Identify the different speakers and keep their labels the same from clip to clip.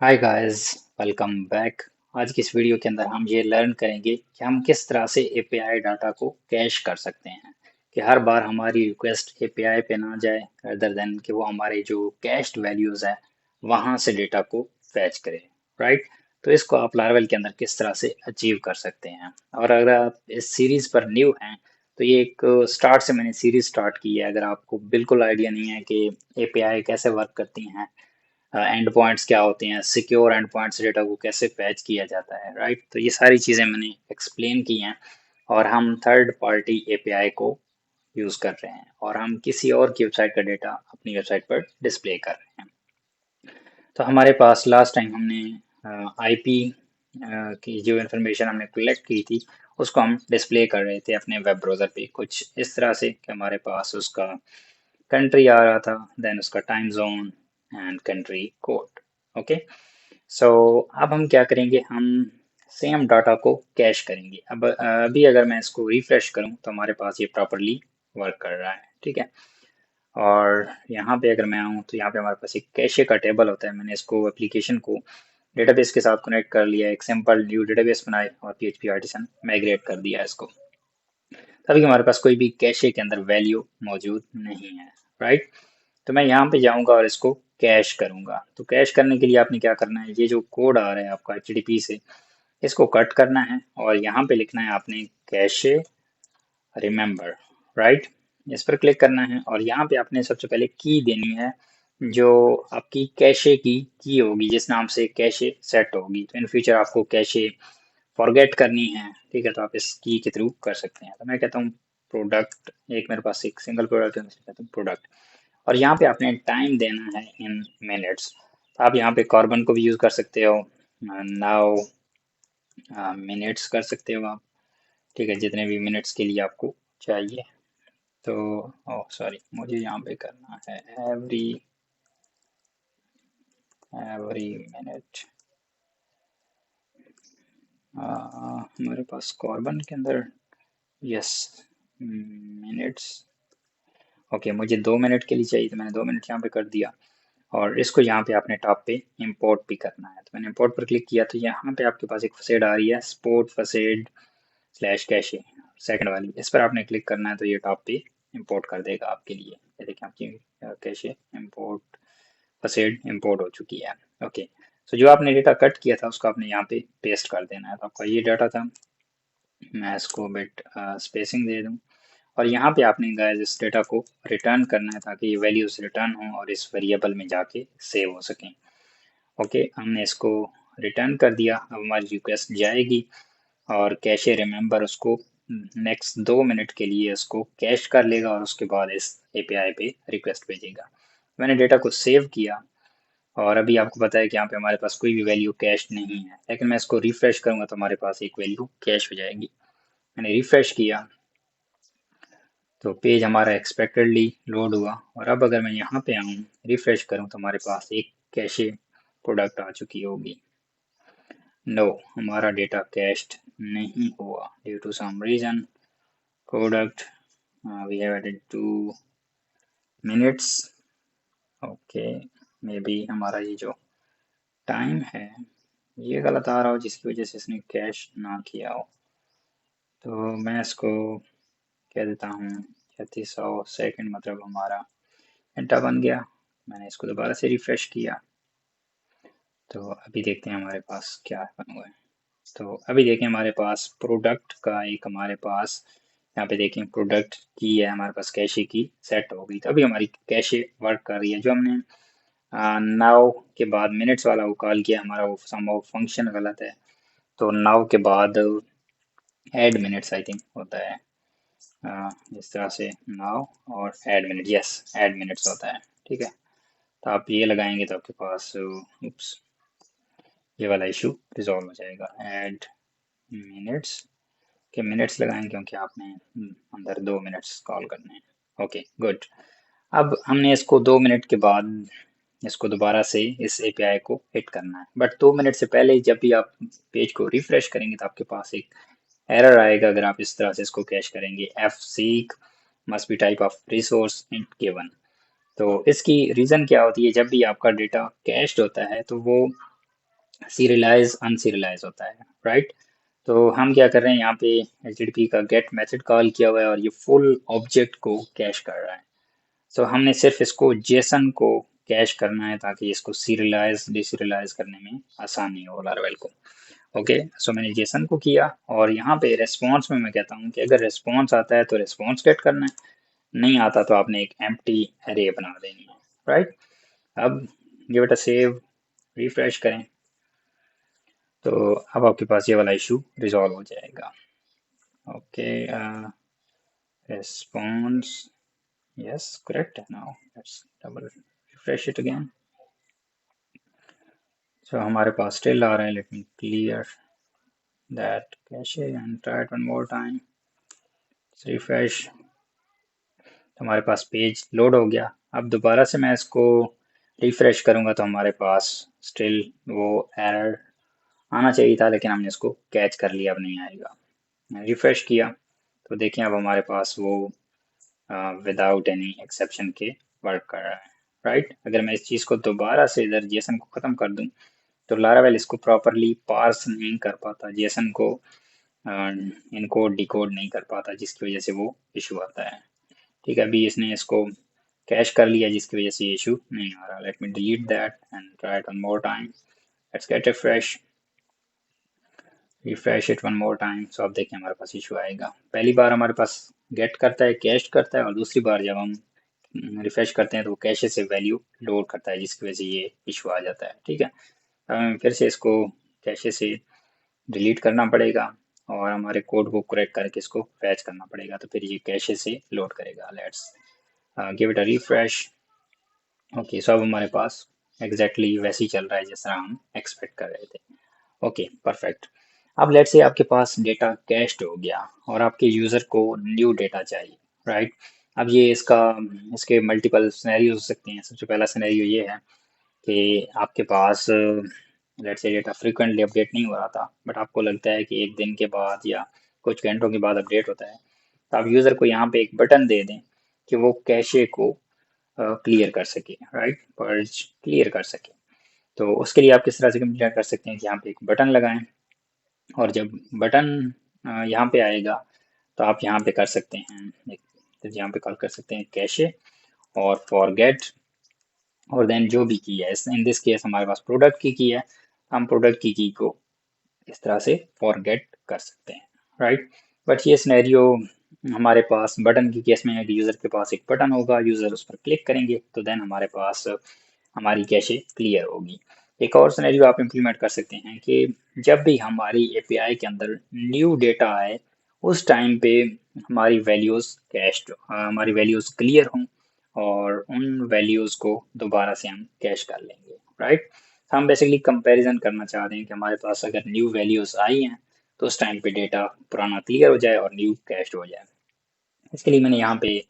Speaker 1: Hi guys, welcome back. आज की इस वीडियो के अंदर हम ये लर्न करेंगे कि हम किस तरह से एपीआई डाटा को कैश कर सकते हैं कि हर बार हमारी रिक्वेस्ट एपीआई पे ना जाए अदर देन कि वो हमारे जो कैश्ड वैल्यूज है वहां से डेटा को फैच करे। राइट। तो इसको आप लारवल के अंदर किस तरह से अचीव कर सकते हैं। और अगर आप इस सीरीज पर न्यू हैं तो ये एक स्टार्ट से मैंने सीरीज स्टार्ट की है। अगर आपको बिल्कुल आइडिया नहीं है कि एपीआई कैसे वर्क करती हैं, एंड पॉइंट्स क्या होते हैं, सिक्योर एंड पॉइंट्स डेटा को कैसे फैच किया जाता है, राइट। तो ये सारी चीज़ें मैंने एक्सप्लेन की हैं। और हम थर्ड पार्टी एपीआई को यूज़ कर रहे हैं और हम किसी और की वेबसाइट का डेटा अपनी वेबसाइट पर डिस्प्ले कर रहे हैं। तो हमारे पास लास्ट टाइम हमने आईपी की जो इन्फॉर्मेशन हमने कलेक्ट की थी उसको हम डिस्प्ले कर रहे थे अपने वेब ब्राउज़र पे कुछ इस तरह से कि हमारे पास उसका कंट्री आ रहा था, देन उसका time zone and country code. Okay. So अब हम क्या करेंगे, हम सेम डाटा को कैश करेंगे। अब अभी अगर मैं इसको रिफ्रेश करूं तो हमारे पास ये प्रॉपरली वर्क कर रहा है, ठीक है। और यहाँ पे अगर मैं आऊँ तो यहाँ पे हमारे पास एक कैशे का टेबल होता है। मैंने इसको एप्लीकेशन को डेटाबेस के साथ कनेक्ट कर लिया, एक सिंपल न्यू डेटाबेस बनाए और पीएचपी आर्टिसन माइग्रेट कर दिया इसको। तभी हमारे पास कोई भी कैशे के अंदर वैल्यू मौजूद नहीं है, राइट। तो मैं यहाँ पे जाऊँगा और इसको कैश करूँगा। तो कैश करने के लिए आपने क्या करना है, ये जो कोड आ रहा है आपका एचटीटीपी से, इसको कट करना है और यहाँ पे लिखना है आपने कैशे रिमेंबर, राइट। इस पर क्लिक करना है और यहाँ पे आपने सबसे पहले की देनी है जो आपकी कैशे की होगी, जिस नाम से कैशे सेट होगी। तो इन फ्यूचर आपको कैशे फॉरगेट करनी है, ठीक है, तो आप इस की के थ्रू कर सकते हैं। तो मैं कहता हूँ प्रोडक्ट, एक मेरे पास एक सिंगल प्रोडक्ट है, मैं कहता हूँ प्रोडक्ट। और यहाँ पे आपने टाइम देना है इन मिनट्स। तो आप यहाँ पे कार्बन को भी यूज़ कर सकते हो, नाउ मिनट्स कर सकते हो आप, ठीक है, जितने भी मिनट्स के लिए आपको चाहिए। तो ओह सॉरी, मुझे यहाँ पे करना है एवरी एवरी मिनट। हमारे पास कार्बन के अंदर, यस, मिनट्स। ओके, मुझे 2 मिनट के लिए चाहिए तो मैंने 2 मिनट यहाँ पे कर दिया। और इसको यहाँ पे आपने टॉप पे इंपोर्ट भी करना है। तो मैंने इंपोर्ट पर क्लिक किया तो यहाँ पे आपके पास एक फसेड आ रही है, स्पोर्ट फसेड स्लैश कैशे, सेकंड वाली। इस पर आपने क्लिक करना है तो ये टॉप पे इंपोर्ट कर देगा आपके लिए। ये देखिए आपकी कैशे इंपोर्ट फसेड इंपोर्ट हो चुकी है। ओके। सो जो आपने डेटा कट किया था उसको आपने यहाँ पे पेस्ट कर देना है। तो आपका ये डाटा था, मैं इसको बिट स्पेसिंग दे दूँ। और यहाँ पे आपने गाइस इस डेटा को रिटर्न करना है ताकि ये वैल्यूज रिटर्न हो और इस वेरिएबल में जाके सेव हो सकें। ओके, हमने इसको रिटर्न कर दिया। अब हमारी रिक्वेस्ट जाएगी और कैशे रिमेंबर उसको नेक्स्ट 2 मिनट के लिए उसको कैश कर लेगा और उसके बाद इस एपीआई पे रिक्वेस्ट भेजेगा। मैंने डेटा को सेव किया और अभी आपको पता है कि यहाँ पे हमारे पास कोई भी वैल्यू कैश नहीं है, लेकिन मैं इसको रिफ्रेश करूंगा तो हमारे पास एक वैल्यू कैश हो जाएगी। मैंने रिफ्रेश किया तो पेज हमारा एक्सपेक्टेडली लोड हुआ। और अब अगर मैं यहाँ पे आऊँ रिफ्रेश करूँ तो हमारे पास एक कैशे प्रोडक्ट आ चुकी होगी। नो, हमारा डेटा कैश्ड नहीं हुआ due to some reason. Product we have added 2 minutes. Okay, maybe हमारा ये जो टाइम है ये गलत आ रहा हो जिसकी वजह से इसने कैश ना किया हो। तो मैं इसको कह देता हूँ 3600 सेकेंड, मतलब हमारा घंटा बन गया। मैंने इसको दोबारा से रिफ्रेश किया तो अभी देखते हैं हमारे पास क्या बन हुआ है। तो अभी देखें हमारे पास प्रोडक्ट का एक, हमारे पास यहाँ पे देखें प्रोडक्ट की है, हमारे पास कैशे की सेट हो गई। तो अभी हमारी कैशे वर्क कर रही है। जो हमने नाउ के बाद मिनट्स वाला वो कॉल किया, हमारा वो संभव फंक्शन गलत है। तो नाउ के बाद ऐड मिनट्स आई थिंक होता है, इस तरह से नाउ और add minute, yes add minutes होता है, ठीक है। तो आप ये लगाएंगे तो आपके पास उप्स, ये वाला इशू रिजॉल्व हो जाएगा। ऐड मिनट्स के मिनट्स लगाएंगे क्योंकि आपने अंदर 2 मिनट्स कॉल करने हैं। Okay good. अब हमने इसको 2 मिनट के बाद इसको दोबारा से इस एपीआई को हिट करना है, बट 2 मिनट से पहले जब भी आप पेज को रिफ्रेश करेंगे तो आपके पास एक एरर आएगा अगर आप इस तरह से इसको कैश करेंगे। F seek must be type of resource int given. तो इसकी रीज़न क्या होती है, जब भी आपका डेटा कैश्ड होता है तो वो सीरियलाइज अनसीरियलाइज होता है, राइट। तो हम क्या कर रहे हैं यहाँ पे, HTTP का गेट मेथड कॉल किया हुआ है और ये फुल ऑब्जेक्ट को कैश कर रहा है। सो हमने सिर्फ इसको जेसन को कैश करना है ताकि इसको सीरियलाइज डिसीरियलाइज करने में आसानी हो लारावेल को। ओके, सो मैंने जेसन को किया और यहाँ पे रेस्पॉन्स में मैं कहता हूँ कि अगर रेस्पॉन्स आता है तो रेस्पॉन्स गेट करना है, नहीं आता तो आपने एक एम्प्टी एरे बना देनी है, राइट। अब give it a save, refresh करें तो अब आपके पास ये वाला इशू रिजॉल्व हो जाएगा। Okay, response, yes, correct. Now let's double refresh it again. So हमारे पास still आ रहा है, let me clear that cache and try it one more time. Let's refresh. तो हमारे पास पेज लोड हो गया। अब दोबारा से मैं इसको रिफ्रेश करूंगा तो हमारे पास स्टिल वो एरर आना चाहिए था, लेकिन हमने इसको कैच कर लिया, अब नहीं आएगा। रिफ्रेश किया तो देखिए अब हमारे पास वो विदाउट एनी एक्सेप्शन के वर्क कर रहा है, राइट। अगर मैं इस चीज़ को दोबारा से इधर जेसन को ख़त्म कर दूं तो लारावेल इसको प्रॉपरली पार्स नहीं कर पाता, जेसन को इनकोड डिकोड नहीं कर पाता, जिसकी वजह से वो इशू आता है। ठीक है, अभी इसने इसको कैश कर लिया जिसकी वजह से ये इशू नहीं आ रहा। Let me delete that and try it one more time. Let's get refresh it one more time. So अब देखिए हमारे पास इशू आएगा। पहली बार हमारे पास गेट करता है, कैश करता है, और दूसरी बार जब हम रिफ्रेश करते हैं तो वो कैशे से वैल्यू लोड करता है, जिसकी वजह से ये इशू आ जाता है। ठीक है, हमें फिर से इसको कैशे से डिलीट करना पड़ेगा और हमारे कोड को करेक्ट करके इसको फैच करना पड़ेगा, तो फिर ये कैशे से लोड करेगा। Let's give it a refresh. Okay, so अब हमारे पास एग्जैक्टली वैसे ही चल रहा है जिस तरह हम एक्सपेक्ट कर रहे थे। Okay, perfect. अब लेट्स से आपके पास डेटा कैश्ड हो गया और आपके यूज़र को न्यू डेटा चाहिए, राइट। अब ये इसके मल्टीपल सिनेरियो हो सकते हैं। सबसे पहला सिनेरियो ये है कि आपके पास लेट्स से डेटा फ्रीक्वेंटली अपडेट नहीं हो रहा था, बट आपको लगता है कि एक दिन के बाद या कुछ घंटों के बाद अपडेट होता है, तो आप यूज़र को यहाँ पे एक बटन दे दें कि वो कैशे को क्लियर कर सके, राइट, पर्ज क्लियर कर सके। तो उसके लिए आप किस तरह से क्लियर कर सकते हैं कि यहाँ पे एक बटन लगाएं और जब बटन यहाँ पे आएगा तो आप यहाँ पे कर सकते हैं तो यहाँ पे कॉल कर सकते हैं कैशे और फॉरगेट, और देन जो भी की है, इन दिस केस हमारे पास प्रोडक्ट की है, हम प्रोडक्ट की को इस तरह से फॉरगेट कर सकते हैं, राइट। बट ये सिनेरियो हमारे पास बटन की केस में है कि यूज़र के पास एक बटन होगा, यूज़र उस पर क्लिक करेंगे तो देन हमारे पास हमारी कैशे क्लियर होगी। एक और सिनेरियो आप इम्प्लीमेंट कर सकते हैं कि जब भी हमारी एपीआई के अंदर न्यू डेटा आए उस टाइम पे हमारी वैल्यूज़ कैश्ड, हमारी वैल्यूज़ क्लियर हों और उन वैल्यूज़ को दोबारा से हम कैश कर लेंगे, राइट। हम बेसिकली कंपैरिजन करना चाह रहे हैं कि हमारे पास अगर न्यू वैल्यूज़ आई हैं तो उस टाइम पे डेटा पुराना क्लियर हो जाए और न्यू कैश्ड हो जाए। इसके लिए मैंने यहाँ पे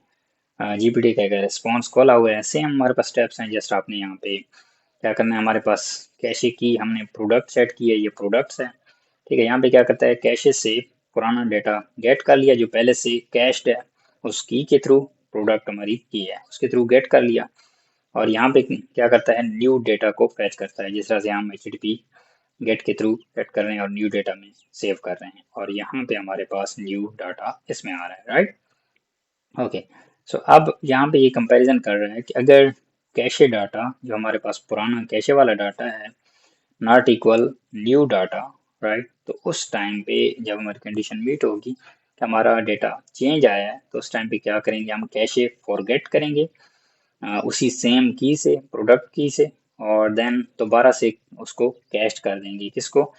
Speaker 1: जीपीटी का एक रिस्पॉन्स खोला हुआ है। सेम हमारे पास स्टेप्स हैं, जस्ट आपने यहाँ पे क्या करना है, हमारे पास कैशे की हमने प्रोडक्ट सेट की है, ये प्रोडक्ट्स है। ठीक है, यहाँ पे क्या करता है, कैशे से पुराना डेटा गेट कर लिया जो पहले से कैश्ड है, उस की के थ्रू, प्रोडक्ट हमारी की है उसके थ्रू गेट कर लिया, और यहाँ पे क्या करता है, न्यू डेटा को फैच करता है, जिस तरह से हम HTTP गेट के थ्रू गेट कर रहे हैं और न्यू डेटा में सेव कर रहे हैं, और यहाँ पे हमारे पास न्यू डाटा इसमें आ रहा है, राइट। ओके, सो अब यहाँ पे ये कंपैरिजन कर रहा है कि अगर कैशे डाटा जो हमारे पास पुराना कैशे वाला डाटा है not equal new data, right, तो उस टाइम पे जब हमारी कंडीशन मीट होगी कि हमारा डेटा चेंज आया है तो उस टाइम पे क्या करेंगे, हम कैशे फॉरगेट करेंगे उसी सेम की से, प्रोडक्ट की से, और देन दोबारा से उसको कैश कर देंगे। किसको,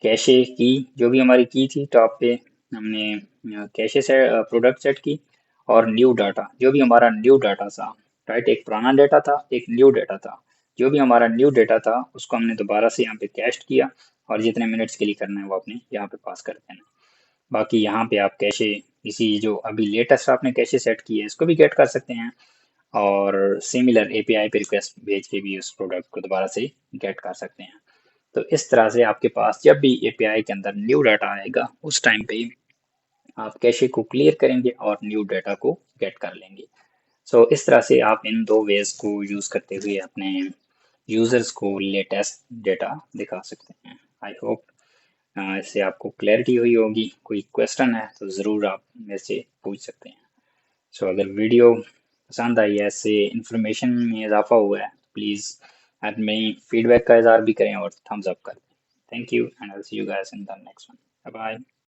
Speaker 1: कैशे की, जो भी हमारी की थी टॉप पे हमने कैशे से प्रोडक्ट सेट की, और न्यू डाटा जो भी हमारा न्यू डाटा था, राइट, एक पुराना डेटा था एक न्यू डेटा था, जो भी हमारा न्यू डेटा था उसको हमने दोबारा से यहाँ पे कैश किया, और जितने मिनट्स के लिए करना है वो अपने यहाँ पे पास कर देना। बाकी यहाँ पे आप कैशे इसी जो अभी लेटेस्ट आपने कैशे सेट की है इसको भी गेट कर सकते हैं, और सिमिलर एपीआई पे रिक्वेस्ट भेज के भी उस प्रोडक्ट को दोबारा से गेट कर सकते हैं। तो इस तरह से आपके पास जब भी एपीआई के अंदर न्यू डाटा आएगा उस टाइम पे आप कैशे को क्लियर करेंगे और न्यू डाटा को गेट कर लेंगे। सो इस तरह से आप इन दो वेज को यूज़ करते हुए अपने यूजर्स को लेटेस्ट डेटा दिखा सकते हैं। आई होप इससे आपको क्लैरिटी हुई होगी। कोई क्वेश्चन है तो ज़रूर आप मेरे से पूछ सकते हैं। सो अगर वीडियो पसंद आई है, इससे इंफॉर्मेशन में इजाफा हुआ है, तो प्लीज़ आप में फीडबैक का इज़हार भी करें और थम्स अप करें। Thank you and I will see you guys in the next one. Bye bye.